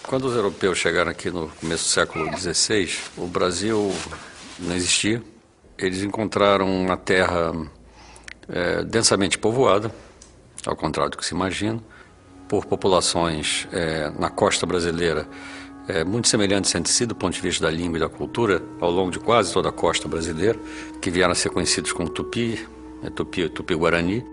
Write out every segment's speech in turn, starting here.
Quando os europeus chegaram aqui no começo do século XVI, o Brasil não existia. Eles encontraram uma terra densamente povoada, ao contrário do que se imagina, por populações na costa brasileira muito semelhantes entre si do ponto de vista da língua e da cultura, ao longo de quase toda a costa brasileira, que vieram a ser conhecidos como Tupi, Tupi-Guarani.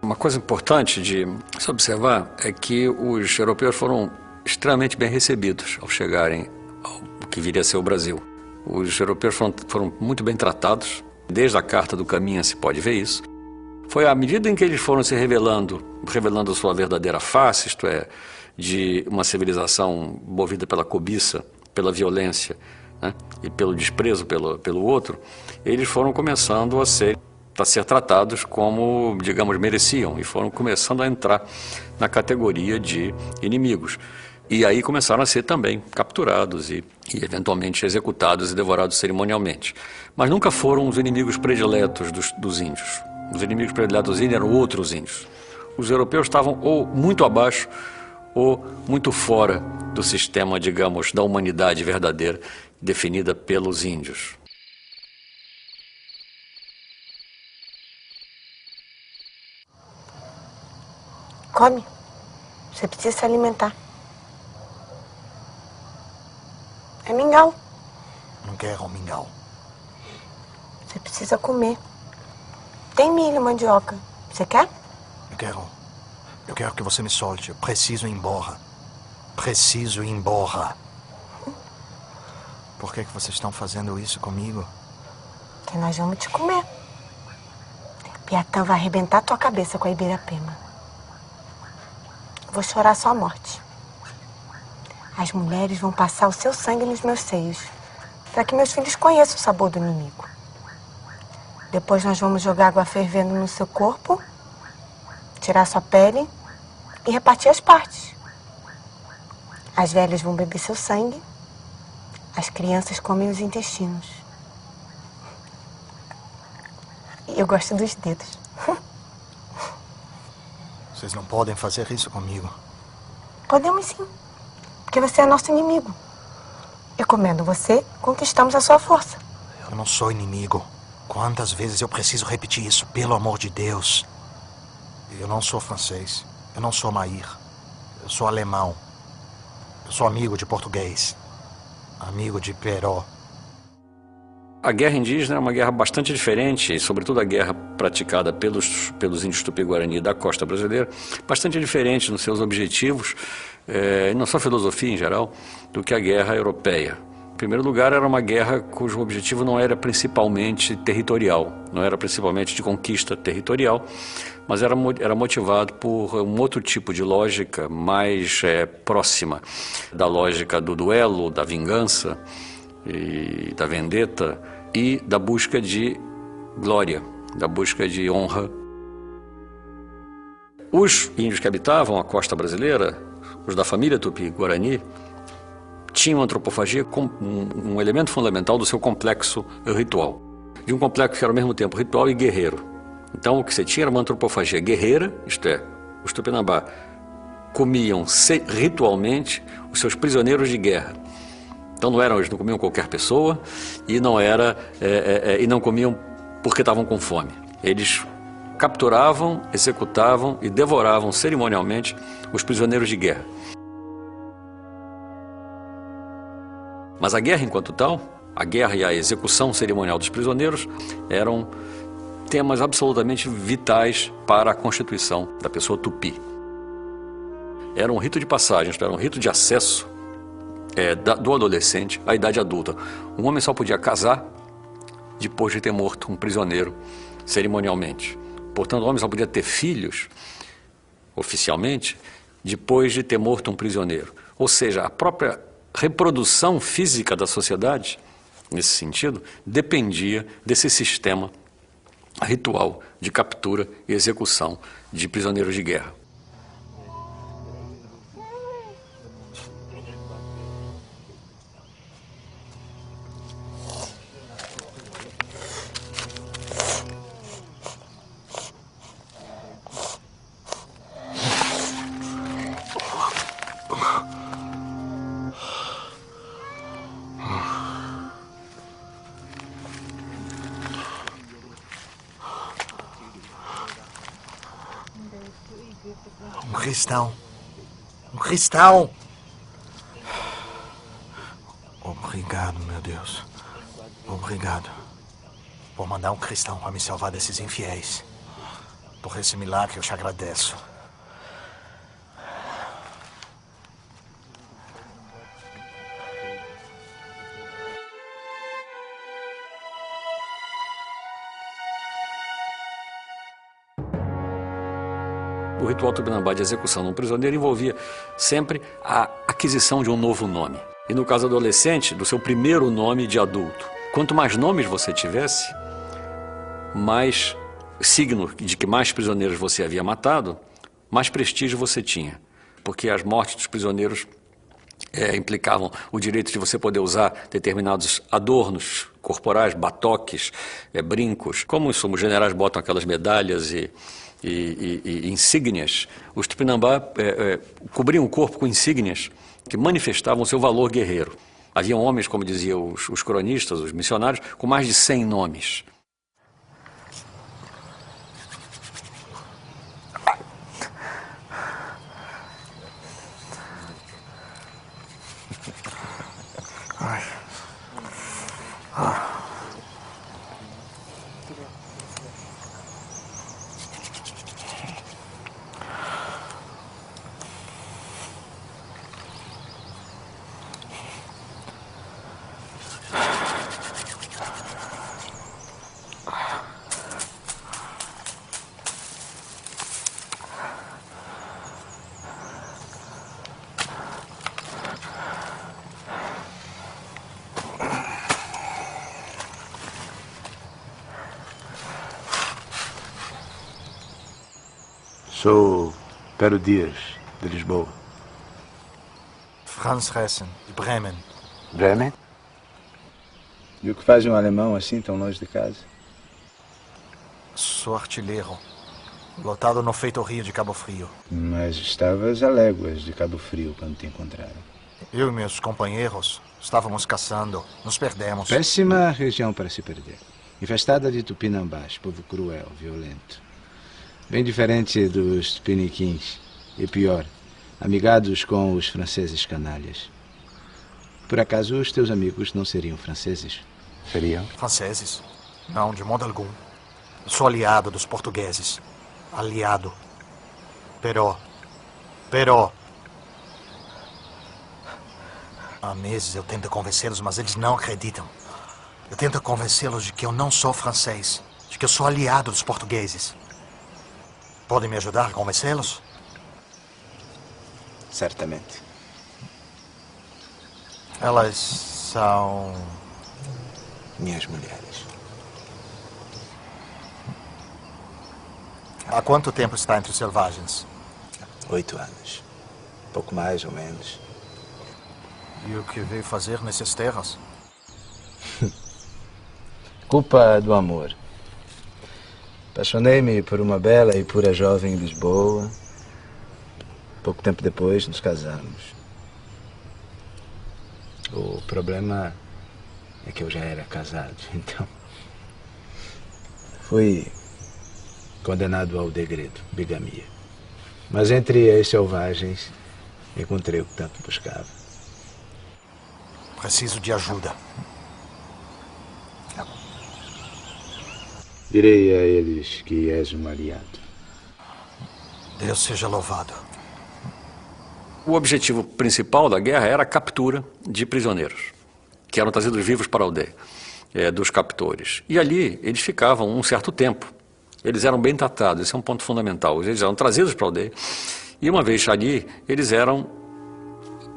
Uma coisa importante de se observar é que os europeus foram extremamente bem recebidos ao chegarem ao que viria a ser o Brasil. Os europeus foram muito bem tratados, desde a Carta do Caminha se pode ver isso. Foi à medida em que eles foram se revelando a sua verdadeira face, isto é, de uma civilização movida pela cobiça, pela violência, né, e pelo desprezo pelo outro, eles foram começando a ser tratados como, digamos, mereciam, e foram começando a entrar na categoria de inimigos. E aí começaram a ser também capturados e eventualmente executados e devorados cerimonialmente. Mas nunca foram os inimigos prediletos dos índios. Os inimigos prediletos dos índios eram outros índios. Os europeus estavam ou muito abaixo ou muito fora do sistema, digamos, da humanidade verdadeira definida pelos índios. Come. Você precisa se alimentar. É mingau. Não quero mingau. Você precisa comer. Tem milho, mandioca. Você quer? Eu quero que você me solte. Eu preciso ir embora. Preciso ir embora. Por que vocês estão fazendo isso comigo? Que nós vamos te comer. Piatã vai arrebentar tua cabeça com a Ibirapema. Vou chorar sua morte. As mulheres vão passar o seu sangue nos meus seios, para que meus filhos conheçam o sabor do inimigo. Depois nós vamos jogar água fervendo no seu corpo, tirar sua pele e repartir as partes. As velhas vão beber seu sangue, as crianças comem os intestinos. E eu gosto dos dedos. Vocês não podem fazer isso comigo. Podemos sim, porque você é nosso inimigo. E comendo você, conquistamos a sua força. Eu não sou inimigo. Quantas vezes eu preciso repetir isso, pelo amor de Deus? Eu não sou francês. Eu não sou Maír. Eu sou alemão. Eu sou amigo de português. Amigo de Peró. A guerra indígena é uma guerra bastante diferente, sobretudo a guerra praticada pelos índios Tupi-Guarani da costa brasileira, bastante diferente nos seus objetivos, e na sua filosofia em geral, do que a guerra europeia. Em primeiro lugar, era uma guerra cujo objetivo não era principalmente territorial, não era principalmente de conquista territorial, mas era motivado por um outro tipo de lógica mais próxima da lógica do duelo, da vingança e da vendetta e da busca de glória, da busca de honra. Os índios que habitavam a costa brasileira, os da família Tupi-Guarani, tinham a antropofagia como um elemento fundamental do seu complexo ritual. De um complexo que era ao mesmo tempo ritual e guerreiro. Então o que você tinha era uma antropofagia guerreira, isto é, os Tupinambá comiam ritualmente os seus prisioneiros de guerra. Então eles não comiam qualquer pessoa e não comiam porque estavam com fome. Eles capturavam, executavam e devoravam cerimonialmente os prisioneiros de guerra. Mas a guerra enquanto tal, a guerra e a execução cerimonial dos prisioneiros eram temas absolutamente vitais para a constituição da pessoa tupi. Era um rito de passagem, era um rito de acesso do adolescente à idade adulta. Um homem só podia casar depois de ter morto um prisioneiro cerimonialmente. Portanto, o homem só podia ter filhos, oficialmente, depois de ter morto um prisioneiro. Ou seja, a própria reprodução física da sociedade, nesse sentido, dependia desse sistema ritual de captura e execução de prisioneiros de guerra. cristão. Um cristão! Obrigado, meu Deus. Obrigado por mandar um cristão para me salvar desses infiéis. Por esse milagre eu te agradeço. O ritual Tupinambá de execução de um prisioneiro envolvia sempre a aquisição de um novo nome. E no caso adolescente, do seu primeiro nome de adulto. Quanto mais nomes você tivesse, mais signo de que mais prisioneiros você havia matado, mais prestígio você tinha. Porque as mortes dos prisioneiros implicavam o direito de você poder usar determinados adornos corporais, batoques, brincos. Como os generais botam aquelas medalhas e insígnias, os Tupinambá cobriam o corpo com insígnias que manifestavam o seu valor guerreiro. Haviam homens, como diziam os cronistas, os missionários, com mais de 100 nomes. Sou Pero Dias, de Lisboa. Franz Hessen, de Bremen. Bremen? E o que faz um alemão assim, tão longe de casa? Sou artilheiro, lotado no Feitorio de Cabo Frio. Mas estavas a léguas de Cabo Frio quando te encontraram. Eu e meus companheiros estávamos caçando, nos perdemos. Péssima região para se perder. Infestada de tupinambás, povo cruel, violento. Bem diferente dos tupiniquins. E pior, amigados com os franceses canalhas. Por acaso os teus amigos não seriam franceses? Seriam? Franceses? Não, de modo algum. Sou aliado dos portugueses. Aliado. Pero. Há meses eu tento convencê-los, mas eles não acreditam. Eu tento convencê-los de que eu não sou francês. De que eu sou aliado dos portugueses. Podem me ajudar a convencê-los? Certamente. Elas são... Minhas mulheres. Há quanto tempo está entre os selvagens? 8 anos. Pouco mais ou menos. E o que veio fazer nessas terras? Culpa do amor. Apaixonei-me por uma bela e pura jovem em Lisboa. Pouco tempo depois nos casamos. O problema é que eu já era casado, então fui condenado ao degredo, bigamia. Mas entre as selvagens encontrei o que tanto buscava. Preciso de ajuda. Direi a eles que és um aliado. Deus seja louvado. O objetivo principal da guerra era a captura de prisioneiros, que eram trazidos vivos para a aldeia, dos captores. E ali eles ficavam um certo tempo. Eles eram bem tratados, esse é um ponto fundamental. Eles eram trazidos para a aldeia e uma vez ali, eles eram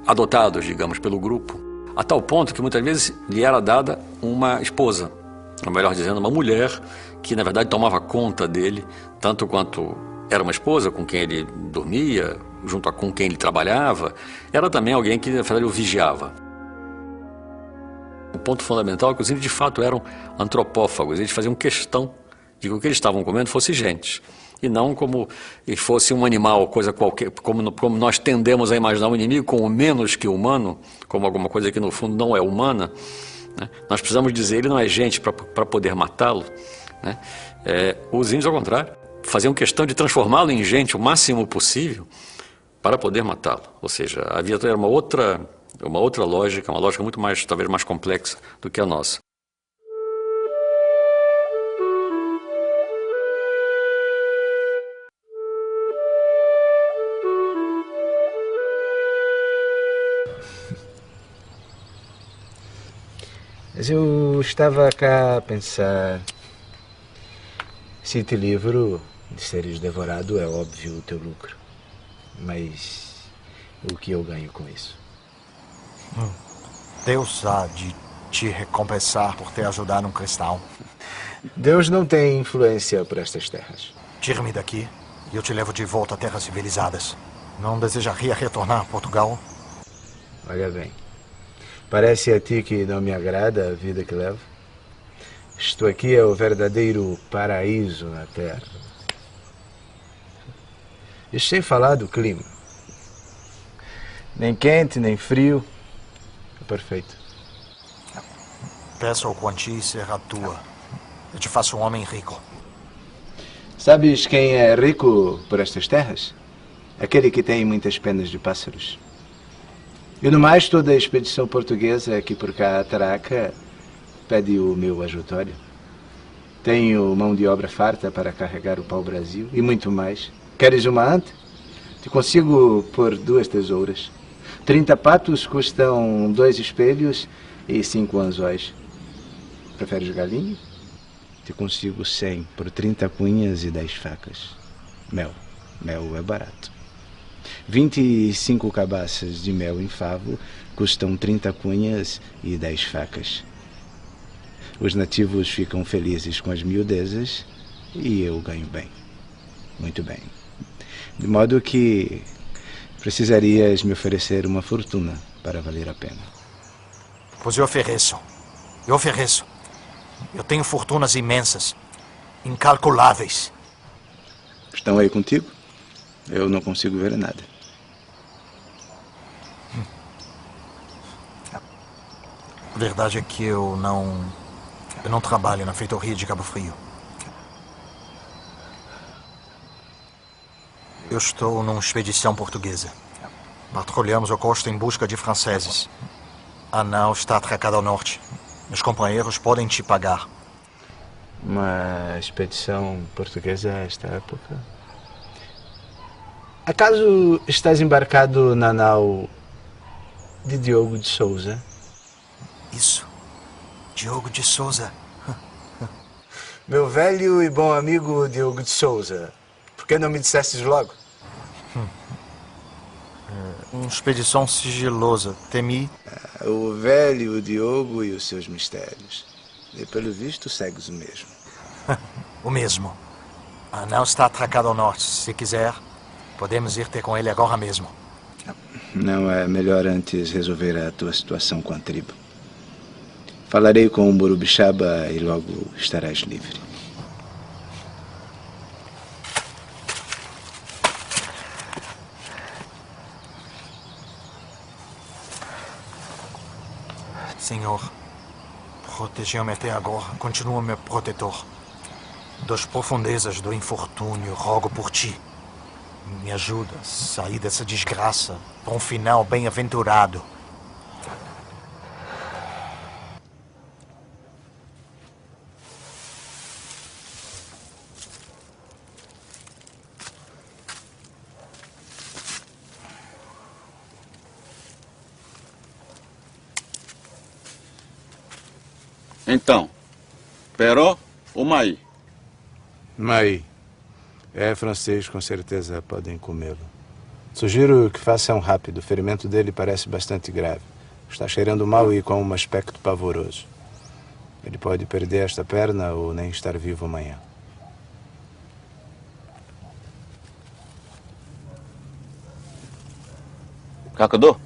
adotados, digamos, pelo grupo, a tal ponto que muitas vezes lhe era dada uma esposa, ou melhor dizendo, uma mulher que na verdade tomava conta dele, tanto quanto era uma esposa com quem ele dormia, junto com quem ele trabalhava, era também alguém que na verdade o vigiava. O ponto fundamental é que os índios de fato eram antropófagos, eles faziam questão de que o que eles estavam comendo fosse gente, e não como fosse um animal, coisa qualquer, como nós tendemos a imaginar o inimigo como menos que humano, como alguma coisa que no fundo não é humana, né? Nós precisamos dizer, ele não é gente para poder matá-lo, né? Os índios, ao contrário, faziam questão de transformá-lo em gente o máximo possível para poder matá-lo. Ou seja, havia uma outra lógica, uma lógica muito mais, talvez mais complexa do que a nossa. Mas eu estava cá a pensar, se te livro de seres devorado, é óbvio o teu lucro. Mas o que eu ganho com isso? Deus há de te recompensar por ter ajudado um cristão. Deus não tem influência por estas terras. Tira-me daqui e eu te levo de volta a terras civilizadas. Não desejaria retornar a Portugal? Olha bem, parece a ti que não me agrada a vida que levo? Isto aqui é o verdadeiro paraíso na terra. E sem falar do clima. Nem quente, nem frio. É perfeito. Peço ao Quanti será tua. Eu te faço um homem rico. Sabes quem é rico por estas terras? Aquele que tem muitas penas de pássaros. E no mais, toda a expedição portuguesa que por cá atraca pede o meu ajutório. Tenho mão de obra farta para carregar o pau-brasil e muito mais. Queres uma anta? Te consigo por 2 tesouras. 30 patos custam 2 espelhos e 5 anzóis. Preferes galinha? Te consigo 100 por 30 cunhas e 10 facas. Mel. Mel é barato. 25 cabaças de mel em favo custam 30 cunhas e 10 facas. Os nativos ficam felizes com as miudezas e eu ganho bem. Muito bem. De modo que precisarias me oferecer uma fortuna para valer a pena. Pois eu ofereço. Eu ofereço. Eu tenho fortunas imensas. Incalculáveis. Estão aí contigo? Eu não consigo ver nada. A verdade é que eu não trabalho na feitoria de Cabo Frio. Eu estou numa expedição portuguesa. Patrulhamos a costa em busca de franceses. A nau está atracada ao norte. Meus companheiros podem te pagar. Uma expedição portuguesa a esta época? Acaso estás embarcado na nau de Diogo de Souza? Isso. Diogo de Souza. Meu velho e bom amigo Diogo de Souza. Por que não me dissestes logo? Uma expedição sigilosa. Temi. O velho Diogo e os seus mistérios. E pelo visto segues o mesmo. O mesmo. A nau está atracada ao norte. Se quiser, podemos ir ter com ele agora mesmo. Não é melhor antes resolver a tua situação com a tribo. Falarei com o Burubixaba e logo estarás livre. Senhor, protegeu-me até agora. Continua meu protetor. Das profundezas do infortúnio, rogo por ti. Me ajuda a sair dessa desgraça para um final bem-aventurado. Então, Peró ou Mai? Mai. É francês, com certeza podem comê-lo. Sugiro que façam rápido. O ferimento dele parece bastante grave. Está cheirando mal e com um aspecto pavoroso. Ele pode perder esta perna ou nem estar vivo amanhã. Cacador?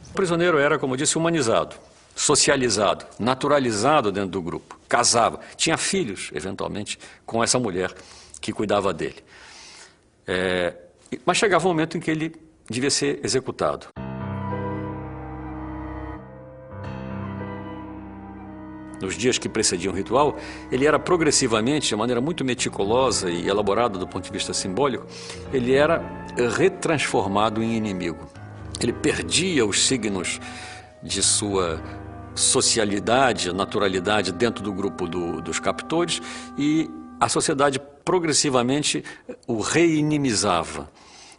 O prisioneiro era, como eu disse, humanizado, socializado, naturalizado dentro do grupo, casava, tinha filhos, eventualmente, com essa mulher que cuidava dele. Mas chegava um momento em que ele devia ser executado. nos dias que precediam o ritual, ele era progressivamente, de maneira muito meticulosa e elaborada do ponto de vista simbólico, ele era retransformado em inimigo. Ele perdia os signos de sua socialidade, naturalidade dentro do grupo dos captores e a sociedade progressivamente o reinimizava.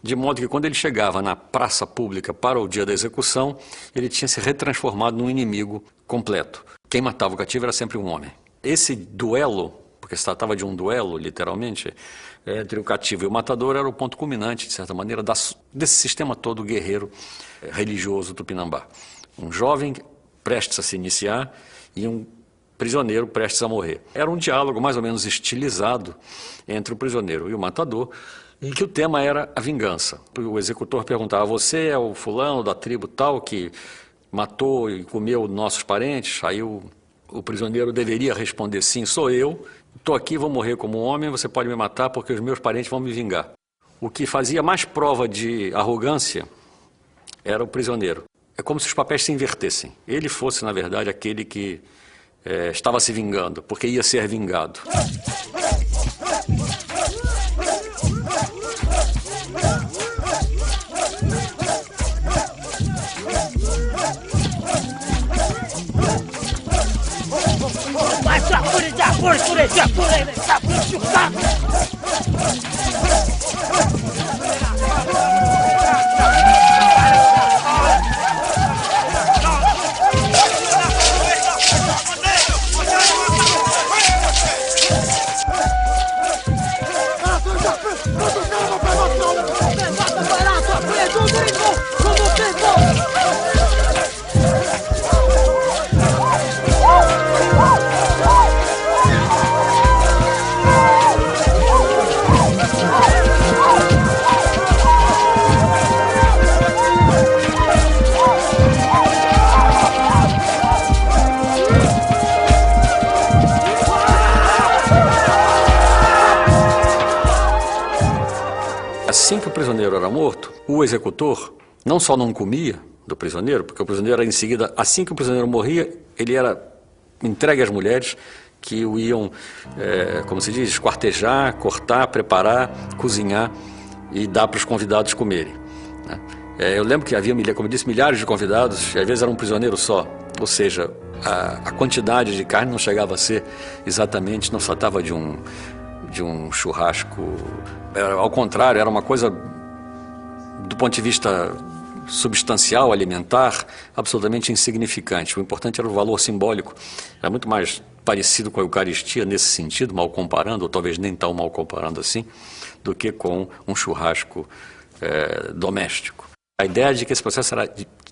De modo que quando ele chegava na praça pública para o dia da execução, ele tinha se retransformado num inimigo completo. Quem matava o cativo era sempre um homem. Esse duelo, porque se tratava de um duelo, literalmente, entre o cativo e o matador, era o ponto culminante, de certa maneira, desse sistema todo guerreiro religioso tupinambá. Um jovem prestes a se iniciar e um prisioneiro prestes a morrer. Era um diálogo mais ou menos estilizado entre o prisioneiro e o matador, em que o tema era a vingança. O executor perguntava: você é o fulano da tribo tal que matou e comeu nossos parentes? Aí o prisioneiro deveria responder: sim, sou eu, estou aqui, vou morrer como um homem, você pode me matar porque os meus parentes vão me vingar. O que fazia mais prova de arrogância era o prisioneiro. É como se os papéis se invertessem. Ele fosse, na verdade, aquele que estava se vingando, porque ia ser vingado. Assim que o prisioneiro era morto, o executor não só não comia do prisioneiro, porque o prisioneiro era em seguida, assim que o prisioneiro morria, ele era entregue às mulheres que o iam, como se diz, esquartejar, cortar, preparar, cozinhar e dar para os convidados comerem, né? Eu lembro que havia, como eu disse, milhares de convidados, e às vezes era um prisioneiro só, ou seja, a quantidade de carne não chegava a ser exatamente, não se tratava de um churrasco, ao contrário, era uma coisa, do ponto de vista substancial, alimentar, absolutamente insignificante. O importante era o valor simbólico, era muito mais parecido com a Eucaristia nesse sentido, mal comparando, ou talvez nem tão mal comparando assim, do que com um churrasco doméstico. A ideia de que esse processo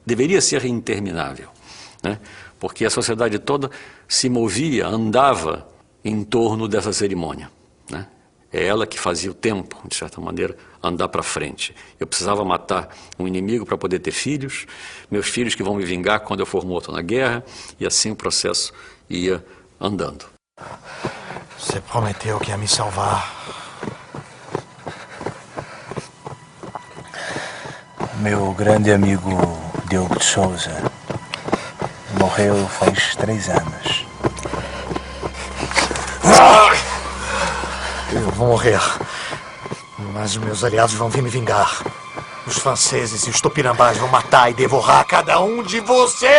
deveria ser interminável, né? Porque a sociedade toda se movia, andava em torno dessa cerimônia, né? É ela que fazia o tempo, de certa maneira, andar para frente. Eu precisava matar um inimigo para poder ter filhos, meus filhos que vão me vingar quando eu for morto na guerra, e assim o processo ia andando. Você prometeu que ia me salvar. Meu grande amigo Diogo de Souza morreu faz 3 anos. Eu vou morrer, mas os meus aliados vão vir me vingar. Os franceses e os tupinambás vão matar e devorar cada um de vocês!